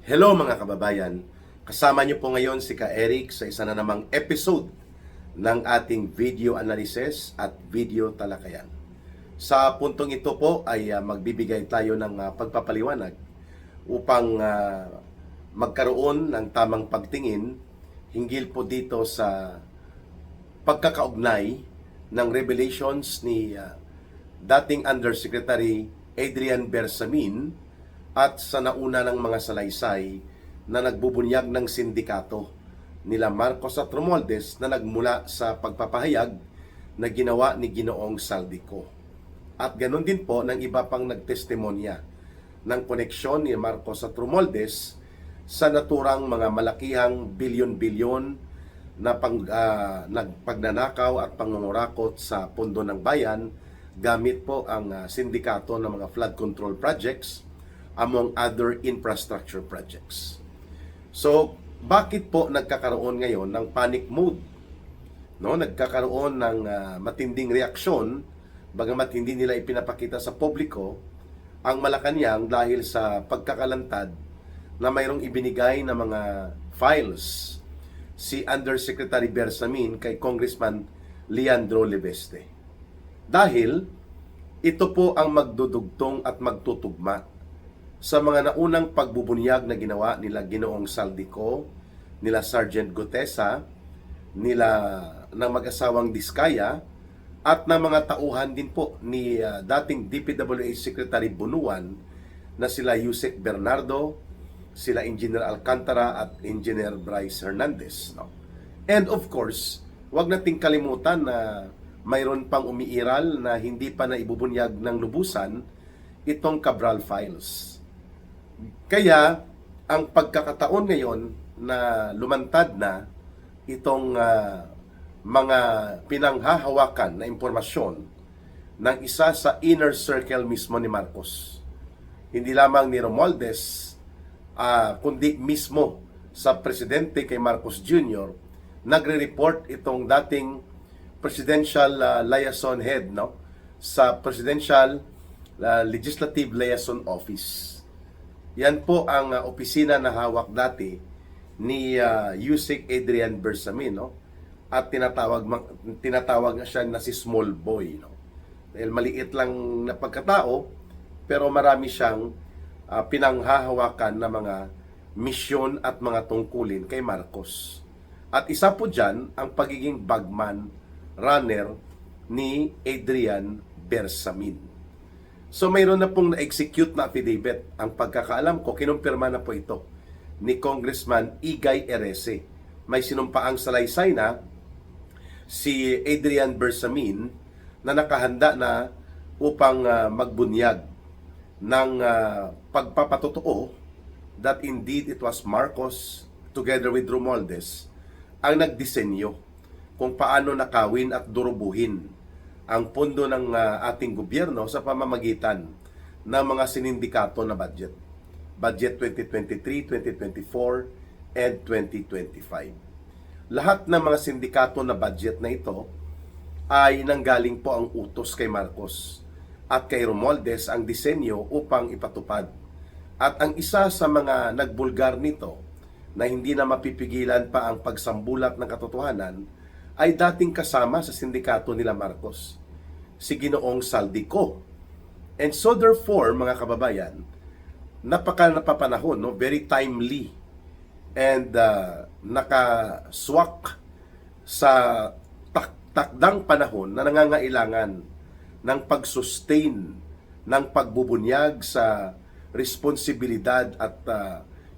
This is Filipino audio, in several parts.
Hello mga kababayan, kasama niyo po ngayon si Ka Eric sa isa na namang episode ng ating video analysis at video talakayan. Sa puntong ito po ay magbibigay tayo ng pagpapaliwanag upang magkaroon ng tamang pagtingin hinggil po dito sa pagkakaugnay ng revelations ni dating Undersecretary Adrian Bersamin at sa nauna ng mga salaysay na nagbubunyag ng sindikato nila Marcos at Romualdez na nagmula sa pagpapahayag na ginawa ni Ginoong Saldico. At ganoon din po ng iba pang nagtestimonya ng koneksyon ni Marcos at Romualdez sa naturang mga malakihang bilyon-bilyon na pagnanakaw at pangungurakot sa pondo ng bayan gamit po ang sindikato ng mga flood control projects among other infrastructure projects. So, bakit po nagkakaroon ngayon ng panic mode? No, nagkakaroon ng matinding reaksyon bagamat hindi nila ipinapakita sa publiko ang Malacanang dahil sa pagkakalantad na mayroong ibinigay na mga files si Undersecretary Bersamin kay Congressman Leandro Leveste. Dahil ito po ang magdudugtong at magtutugma sa mga naunang pagbubunyag na ginawa nila Ginoong Saldico, nila Sergeant Gutesa, nila ng mag-asawang Diskaya, at ng mga tauhan din po ni dating DPWH Secretary Bunuan na sila Yusek Bernardo, sila Engineer Alcantara at Engineer Bryce Hernandez. No? And of course, wag nating kalimutan na mayroon pang umiiral na hindi pa na ibubunyag ng lubusan itong Cabral Files. Kaya, ang pagkakataon ngayon na lumantad na itong mga pinanghahawakan na impormasyon ng isa sa inner circle mismo ni Marcos. Hindi lamang ni Romualdez, kundi mismo sa presidente kay Marcos Jr., nagre-report itong dating presidential liaison head sa Presidential Legislative Liaison Office. Yan po ang opisina na hawak dati ni Yusek Adrian Bersamin, at tinatawag na siya na si small boy, dahil maliit lang na pagkatao pero marami siyang pinanghahawakan na mga misyon at mga tungkulin kay Marcos. At isa po dyan ang pagiging bagman runner ni Adrian Bersamin. So mayroon na pong na-execute na affidavit. Ang pagkakaalam ko, kinumpirma na po ito ni Congressman Igay Erese. May sinumpaang salaysay na si Adrian Bersamin na nakahanda na upang magbunyag ng pagpapatotoo that indeed it was Marcos together with Romualdez ang nagdisenyo kung paano nakawin at durubuhin ang pondo ng ating gobyerno sa pamamagitan ng mga sinindikato na budget. Budget 2023, 2024, and 2025. Lahat ng mga sindikato na budget na ito ay nanggaling po ang utos kay Marcos at kay Romualdez ang disenyo upang ipatupad. At ang isa sa mga nagbulgar nito na hindi na mapipigilan pa ang pagsambulat ng katotohanan ay dating kasama sa sindikato nila Marcos, si Ginoong Saldico. And so therefore, mga kababayan, napapanahon, very timely and nakaswak sa takdang panahon na nangangailangan ng pag-sustain ng pagbubunyag sa responsibilidad at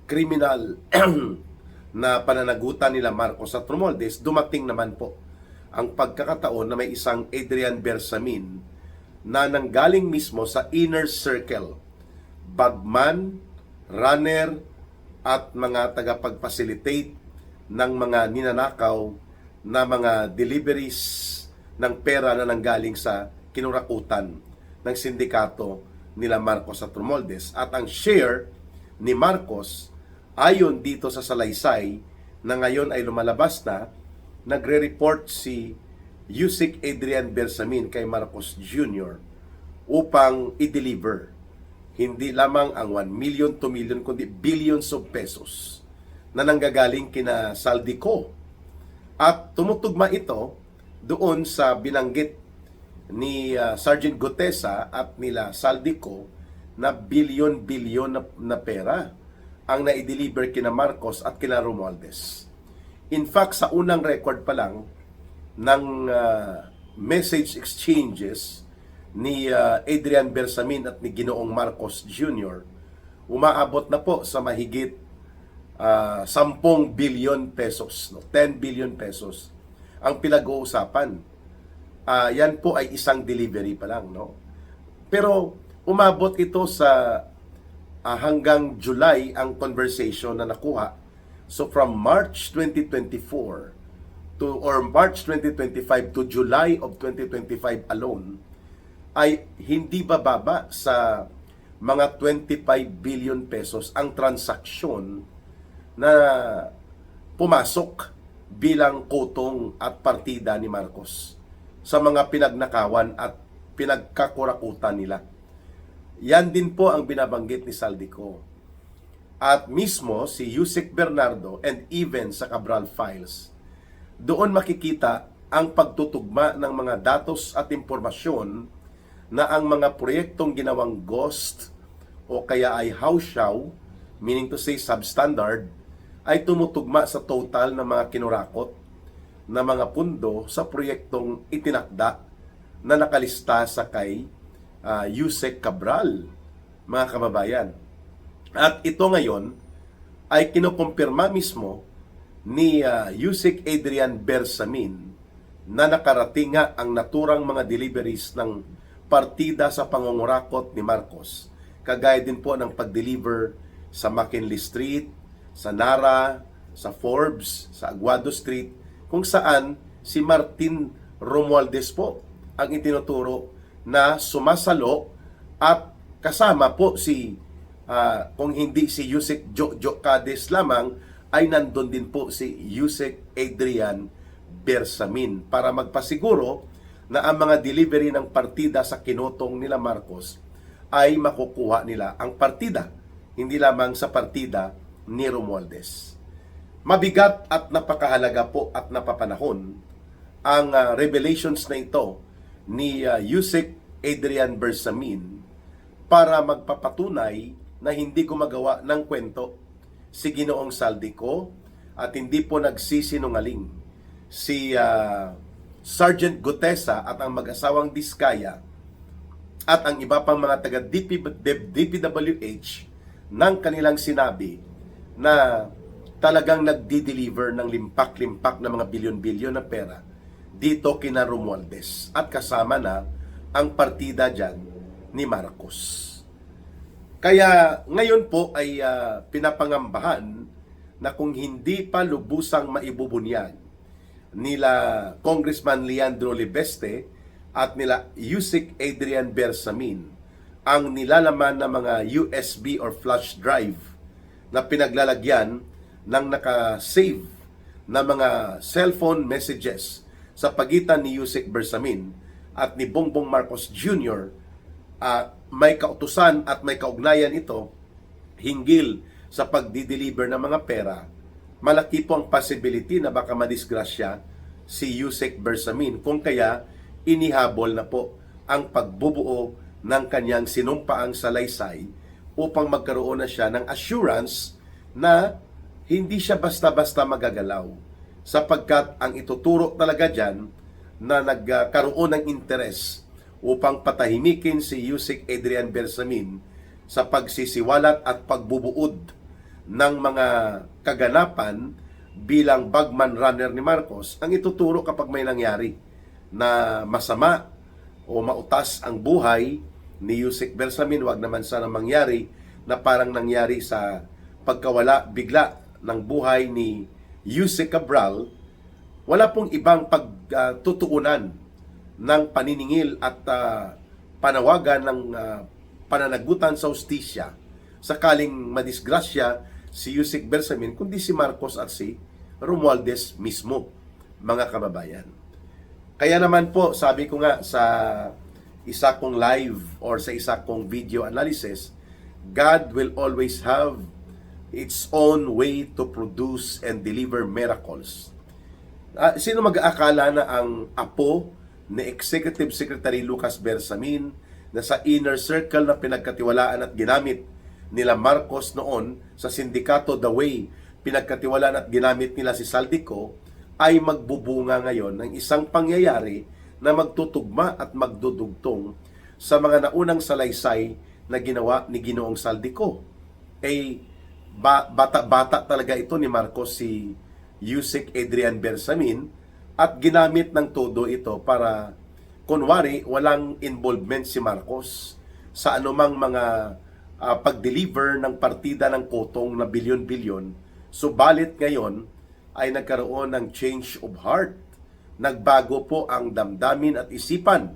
kriminal na pananagutan nila Marcos at Romualdez. Dumating naman po ang pagkakataon na may isang Adrian Bersamin na nanggaling mismo sa inner circle, bagman, runner, at mga tagapag-facilitate ng mga ninanakaw na mga deliveries ng pera na nanggaling sa kinurakutan ng sindikato nila Marcos at Romualdez. At ang share ni Marcos, ayon dito sa salaysay na ngayon ay lumalabas na, nagre-report si Yusek Adrian Bersamin kay Marcos Jr. upang i-deliver hindi lamang ang 1 million, 2 million, kundi billions of pesos na nanggagaling kina Saldico. At tumutugma ito doon sa binanggit ni Sergeant Gutesa at nila Saldico na bilyon-bilyon na pera ang na-deliver kina Marcos at kina Romualdez. In fact, sa unang record pa lang ng message exchanges ni Adrian Bersamin at ni Ginoong Marcos Jr., umaabot na po sa mahigit 10 billion pesos, 10 billion pesos ang pinag-uusapan. Yan po ay isang delivery pa lang, no? Pero umabot ito sa hanggang July ang conversation na nakuha. So from March 2024 to or March 2025 to July of 2025 alone ay hindi bababa sa mga 25 billion pesos ang transaksyon na pumasok bilang kutong at partida ni Marcos sa mga pinagnakawan at pinagkakurakutan nila. Yan din po ang binabanggit ni Saldico. At mismo si Yusek Bernardo and even sa Cabral Files, doon makikita ang pagtutugma ng mga datos at impormasyon na ang mga proyektong ginawang ghost o kaya ay house show, meaning to say substandard, ay tumutugma sa total ng mga kinurakot na mga pundo sa proyektong itinakda na nakalista sa kay Yusek Cabral, mga kababayan. At ito ngayon ay kinukumpirma mismo ni Yusek Adrian Bersamin na nakarating nga ang naturang mga deliveries ng partida sa pangungurakot ni Marcos. Kagaya din po ng pag-deliver sa McKinley Street, sa Nara, sa Forbes, sa Aguado Street, kung saan si Martin Romualdez po ang itinuturo na sumasalo at kasama po si kung hindi si Yusek Jojo Cades lamang ay nandun din po si Yusek Adrian Bersamin para magpasiguro na ang mga delivery ng partida sa kinotong nila Marcos ay makukuha nila ang partida, hindi lamang sa partida ni Romualdez. Mabigat at napakahalaga po at napapanahon ang revelations na ito ni Yusek Adrian Bersamin para magpapatunay na hindi gumagawa ng kwento si Ginoong Saldico at hindi po nagsisinungaling si Sergeant Gutesa at ang mag-asawang Diskaya at ang iba pang mga taga DPWH ng kanilang sinabi na talagang nagdi-deliver ng limpak-limpak na mga bilyon-bilyon na pera dito kina Romualdez at kasama na ang partida dyan ni Marcos. Kaya ngayon po ay pinapangambahan na kung hindi pa lubusang maibubunyag nila Congressman Leandro Libeste at nila Yusek Adrian Bersamin ang nilalaman ng mga USB or flash drive na pinaglalagyan ng naka-save na mga cellphone messages sa pagitan ni Yusek Bersamin at ni Bongbong Marcos Jr. May kautusan at may kaugnayan ito hinggil sa pagdi-deliver ng mga pera, malaki po ang possibility na baka madisgrasya si Yusek Bersamin kung kaya inihabol na po ang pagbubuo ng kanyang sinumpaang salaysay upang magkaroon na siya ng assurance na hindi siya basta-basta magagalaw sapagkat ang ituturo talaga dyan na nagkaroon ng interes upang patahimikin si Yusek Adrian Bersamin sa pagsisiwalat at pagbubuod ng mga kaganapan bilang bagman runner ni Marcos. Ang ituturo kapag may nangyari na masama o mautas ang buhay ni Yusek Bersamin, wag naman sana mangyari na parang nangyari sa pagkawala bigla ng buhay ni Yusek Cabral. Wala pong ibang pagtutuunan ng paniningil at panawagan ng pananagutan sa hustisya sakaling madisgrasya si Yusek Bersamin kundi si Marcos at si Romualdez mismo, mga kababayan. Kaya naman po, sabi ko nga sa isa kong live or sa isa kong video analysis God will always have its own way to produce and deliver miracles. Sino mag-aakala na ang apo ni Executive Secretary Lucas Bersamin na sa inner circle na pinagkatiwalaan at ginamit nila Marcos noon sa sindikato The Way, pinagkatiwalaan at ginamit nila si Saldico, ay magbubunga ngayon ng isang pangyayari na magtutugma at magdudugtong sa mga naunang salaysay na ginawa ni Ginoong Saldico. Bata-bata talaga ito ni Marcos, si Yusek Adrian Bersamin, at ginamit ng todo ito para kunwari walang involvement si Marcos sa anumang mga pag-deliver ng partida ng kotong na bilyon-bilyon. Subalit ngayon ay nagkaroon ng change of heart. Nagbago po ang damdamin at isipan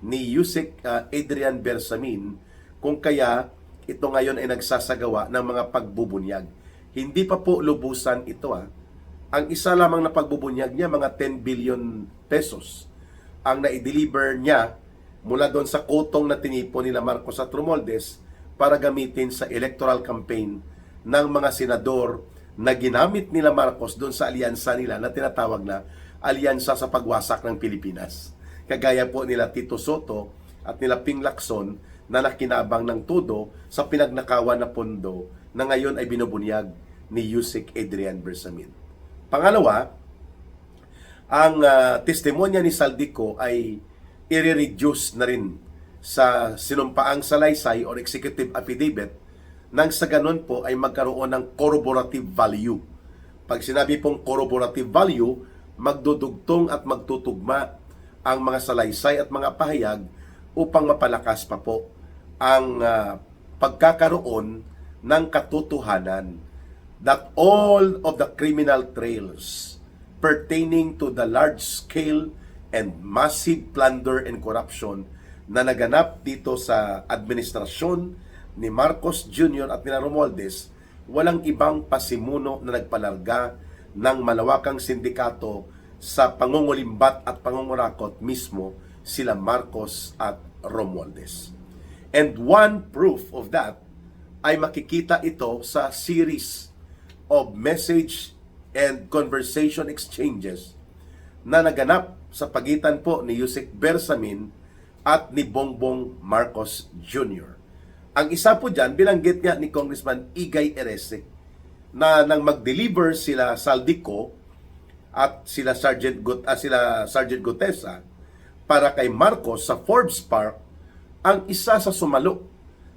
ni Yusek Adrian Bersamin, kung kaya ito ngayon ay nagsasagawa ng mga pagbubunyag. Hindi pa po lubusan ito. Ang isa lamang na pagbubunyag niya, mga 10 billion pesos ang na-deliver niya mula doon sa kotong na tinipo nila Marcos at Romualdez para gamitin sa electoral campaign ng mga senador na ginamit nila Marcos doon sa alyansa nila na tinatawag na Alyansa sa Pagwasak ng Pilipinas. Kagaya po nila Tito Soto at nila Ping Lacson na nakinabang ng todo sa pinagnakawan na pondo na ngayon ay binubunyag ni Yusek Adrian Bersamin. Pangalawa, ang testimonya ni Saldico ay i-reduce na rin sa sinumpaang salaysay or executive affidavit nang sa ganun po ay magkaroon ng corroborative value. Pag sinabi pong corroborative value, magdudugtong at magtutugma ang mga salaysay at mga pahayag upang mapalakas pa po ang pagkakaroon ng katotohanan that all of the criminal trails pertaining to the large-scale and massive plunder and corruption na naganap dito sa administrasyon ni Marcos Jr. at ni Romualdez, walang ibang pasimuno na nagpalarga ng malawakang sindikato sa pangungulimbat at pangungurakot mismo sila Marcos at Romualdez. And one proof of that ay makikita ito sa series of message and conversation exchanges na naganap sa pagitan po ni Yusek Bersamin at ni Bongbong Marcos Jr. Ang isa po dyan, binanggit nga ni Congressman Igay Erese na nang mag-deliver sila Saldico at sila Sergeant Gutesa para kay Marcos sa Forbes Park, ang isa sa sumalo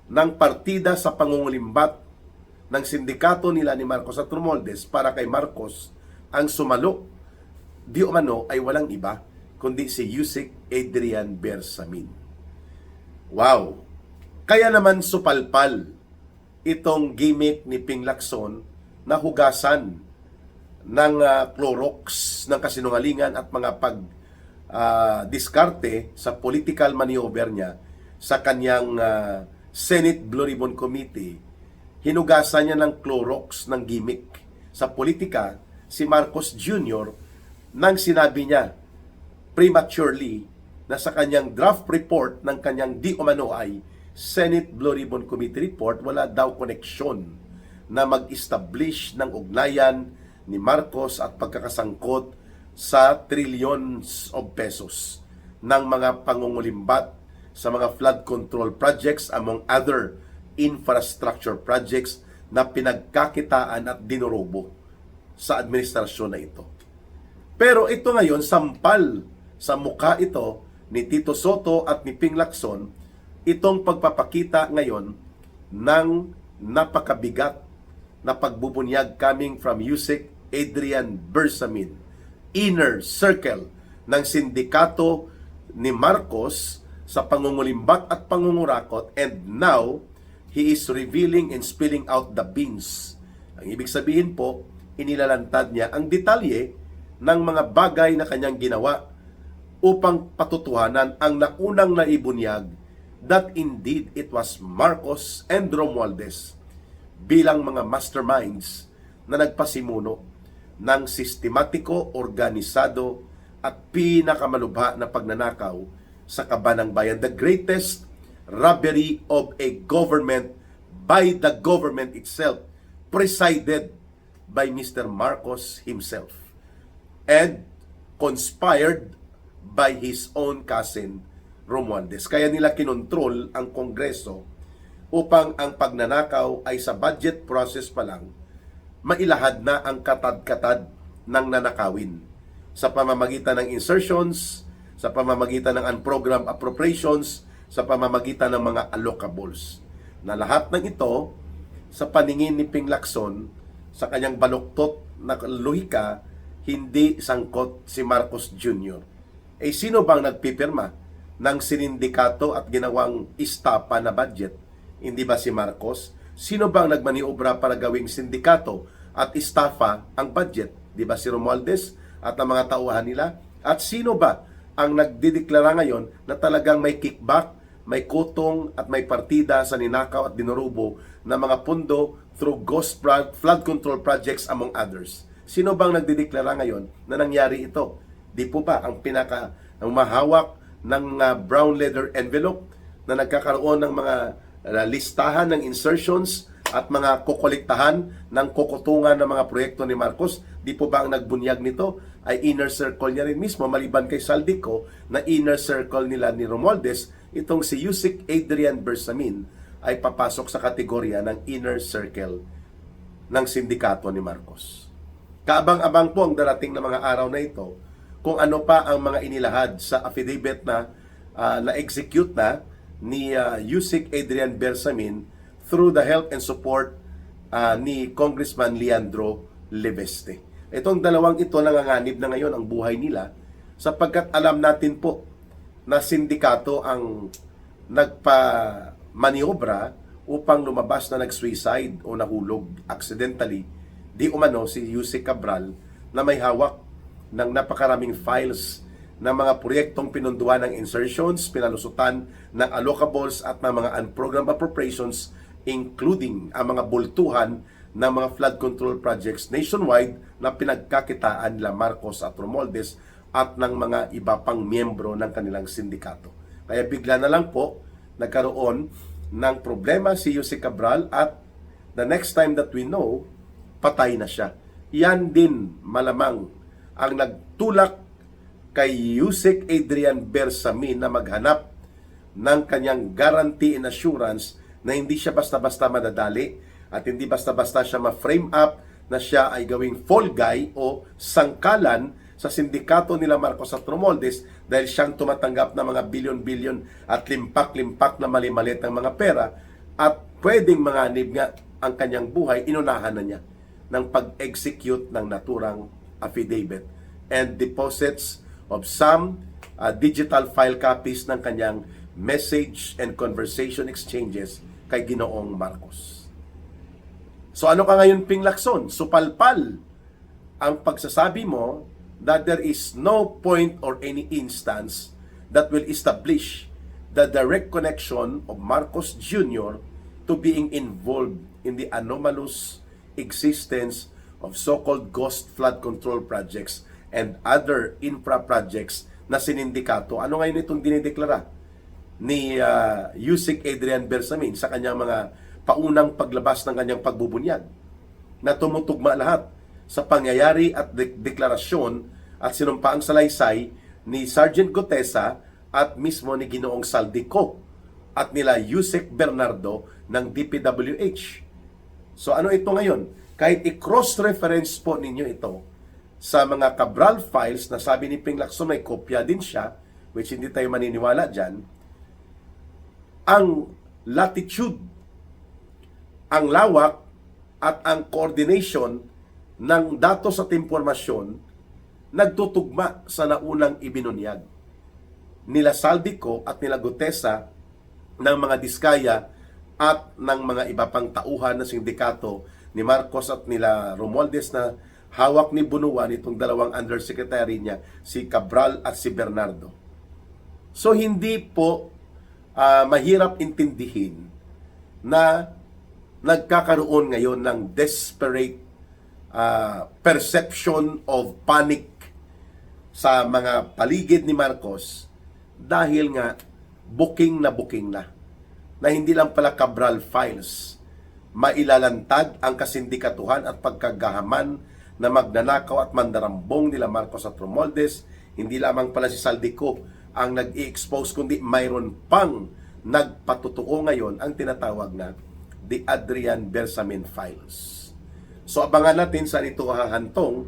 ng partida sa pangungulimbat ng sindikato nila ni Marcos at Romualdez para kay Marcos, ang sumalo di umano ay walang iba kundi si Yusek Adrian Bersamin. Wow! Kaya naman supalpal itong gimmick ni Ping Lacson na hugasan ng Clorox ng kasinungalingan at mga diskarte sa political maneuver niya sa kanyang Senate Blue Ribbon Committee. Hinugasan niya ng Clorox ng gimmick sa politika si Marcos Jr. nang sinabi niya prematurely na sa kanyang draft report ng kanyang di umano ay Senate Blue Ribbon Committee report, wala daw koneksyon na mag-establish ng ugnayan ni Marcos at pagkakasangkot sa trillions of pesos ng mga pangungulimbat sa mga flood control projects among other infrastructure projects na pinagkakitaan at dinurobo sa administrasyon na ito. Pero ito ngayon, sampal sa mukha ito ni Tito Soto at ni Ping Lacson, itong pagpapakita ngayon ng napakabigat na pagbubunyag coming from Yusek Adrian Bersamin, inner circle ng sindikato ni Marcos sa pangungulimbat at pangungurakot, and now he is revealing and spilling out the beans. Ang ibig sabihin po, inilalantad niya ang detalye ng mga bagay na kanyang ginawa upang patutuhanan ang naunang naibunyag that indeed it was Marcos and Romualdez bilang mga masterminds na nagpasimuno ng sistematiko, organisado at pinakamalubha na pagnanakaw sa kaban ng bayan. The greatest robbery of a government by the government itself, presided by Mr. Marcos himself, and conspired by his own cousin Romualdez. Kaya nila kinontrol ang Kongreso upang ang pagnanakaw ay sa budget process pa lang mailahad na ang katad-katad ng nanakawin sa pamamagitan ng insertions, sa pamamagitan ng unprogrammed appropriations, sa pamamagitan ng mga allocables. Na lahat ng ito, sa paningin ni Ping Lacson, sa kanyang baluktot na lohika, hindi sangkot si Marcos Jr. Sino bang nagpipirma ng sinindikato at ginawang istapa na budget? Hindi ba si Marcos? Sino bang nagmaniobra para gawing sindikato at istafa ang budget? Di ba si Romualdez at ang mga tauhan nila? At sino ba ang nagdideklara ngayon na talagang may kickback, may kutong at may partida sa ninakaw at dinurubo na mga pundo through ghost flood control projects among others? Sino bang nagdideklara ngayon na nangyari ito? Di po ba ang ang mahawak ng brown leather envelope na nagkakaroon ng mga listahan ng insertions at mga kukolektahan ng kukutungan ng mga proyekto ni Marcos? Di po ba ang nagbunyag nito ay inner circle niya rin mismo, maliban kay Saldico na inner circle nila ni Romualdez? Itong si Yusek Adrian Bersamin ay papasok sa kategorya ng inner circle ng sindikato ni Marcos. Kaabang-abang po ang darating na mga araw na ito kung ano pa ang mga inilahad sa affidavit na na-execute na ni Yusek Adrian Bersamin through the help and support ni Congressman Leandro Leveste. Itong dalawang ito nanganganib na ngayon ang buhay nila sapagkat alam natin po na sindikato ang nagpa-maniobra upang lumabas na nag-suicide o nahulog accidentally di umano si Yusek Cabral na may hawak ng napakaraming files ng mga proyektong pinunduan ng insertions, pinalusutan ng allocables at ng mga unprogrammed appropriations, including ang mga bultuhan ng mga flood control projects nationwide na pinagkakitaan nila Marcos at Romualdez at ng mga iba pang miyembro ng kanilang sindikato. Kaya bigla na lang po nagkaroon ng problema si Yusek Cabral at the next time that we know, patay na siya. Yan din malamang ang nagtulak kay Yusek Adrian Bersamin na maghanap ng kanyang guarantee and assurance na hindi siya basta-basta madadali at hindi basta-basta siya ma-frame up na siya ay gawing fall guy o sangkalan sa sindikato nila Marcos at Romualdez dahil siyang tumatanggap ng mga bilyon-bilyon at limpak-limpak na mali-malit ng mga pera at pwedeng manganib nga ang kanyang buhay, inunahan na niya ng pag-execute ng naturang affidavit and deposits of some digital file copies ng kanyang message and conversation exchanges kay Ginoong Marcos. So ano ka ngayon, Ping Lacson? Supalpal ang pagsasabi mo that there is no point or any instance that will establish the direct connection of Marcos Jr. to being involved in the anomalous existence of so-called ghost flood control projects and other infra projects na sinindikato. Ano ngayon itong dinideklara ni Yusek Adrian Bersamin sa kanyang mga paunang paglabas ng kanyang pagbubunyag na tumutugma lahat sa pangyayari at deklarasyon at sinumpaang salaysay ni Sergeant Gutesa at mismo ni Ginoong Saldico at nila Yusek Bernardo ng DPWH. So ano ito ngayon? Kahit i-cross-reference po ninyo ito sa mga Cabral files na sabi ni Ping Lacson may kopya din siya, which hindi tayo maniniwala dyan, ang latitude, ang lawak at ang coordination ng datos at impormasyon nagtutugma sa naunang ibinunyag nila Saldico at nila Gutesa ng mga Diskaya at ng mga iba pang tauhan ng sindikato ni Marcos at nila Romualdez na hawak ni Bunuan itong dalawang undersecretary niya, si Cabral at si Bernardo. So hindi po mahirap intindihin na nagkakaroon ngayon ng desperate perception of panic sa mga paligid ni Marcos dahil nga booking na hindi lang pala Cabral files mailalantad ang kasindikatuhan at pagkagahaman na magnanakaw at mandarambong nila Marcos at Romualdez. Hindi lamang pala si Saldico ang nag-i-expose, kundi mayroon pang nagpatutuo ngayon ang tinatawag na the Adrian Bersamin Files. So abangan natin saan ito hahantong,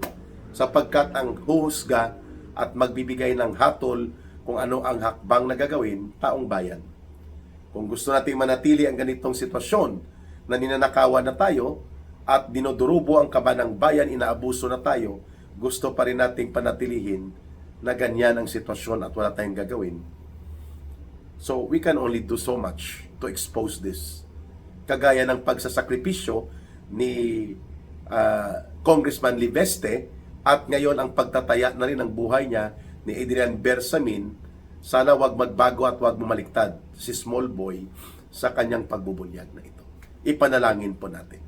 sapagkat ang huhusga at magbibigay ng hatol kung ano ang hakbang na gagawin taong bayan. Kung gusto nating manatili ang ganitong sitwasyon na ninanakawan na tayo at dinodurubo ang kaba ng bayan, inaabuso na tayo, gusto pa rin nating panatilihin na ganyan ang sitwasyon at wala tayong gagawin. So we can only do so much to expose this. Kagaya ng pagsasakripisyo ni Congressman Liveste, at ngayon ang pagtataya na rin ng buhay niya ni Adrian Bersamin. Sana wag magbago at wag bumaliktad si small boy sa kanyang pagbubunyag na ito. Ipanalangin po natin.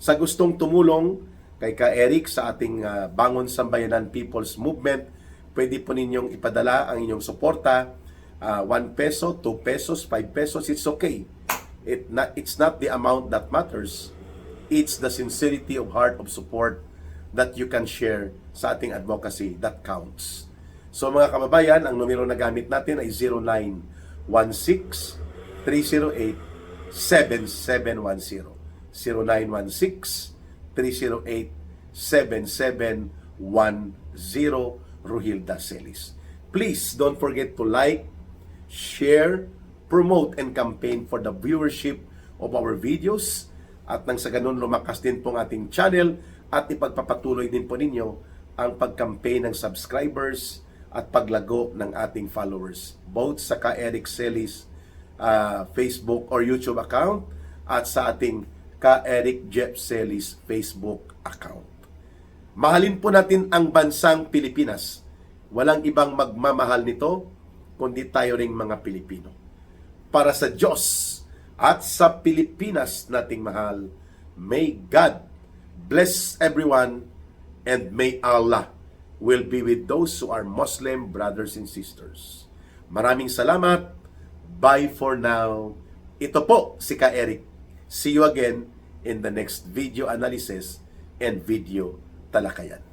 Sa gustong tumulong kay Ka Eric sa ating Bangon Sambayanan People's Movement, pwede po ninyong ipadala ang inyong suporta. 1 peso, 2 pesos, 5 pesos, it's okay. It's not the amount that matters. It's the sincerity of heart of support that you can share sa ating advocacy that counts. So mga kababayan, ang numero na gamit natin ay 0916-308-7710. 0916-308-7710, Rohilda Celis. Please don't forget to like, share, promote, and campaign for the viewership of our videos. At nang sa ganun, lumakas din pong ating channel at ipagpapatuloy din po ninyo ang pag-campaign ng subscribers at paglago ng ating followers, both sa Ka Eric Celis Facebook or YouTube account at sa ating Ka Eric Jeff Celis Facebook account. Mahalin po natin ang bansang Pilipinas. Walang ibang magmamahal nito kundi tayo ring mga Pilipino. Para sa Diyos at sa Pilipinas nating mahal, may God bless everyone, and may Allah will be with those who are Muslim brothers and sisters. Maraming salamat. Bye for now. Ito po si Ka Eric. See you again in the next video analysis and video talakayan.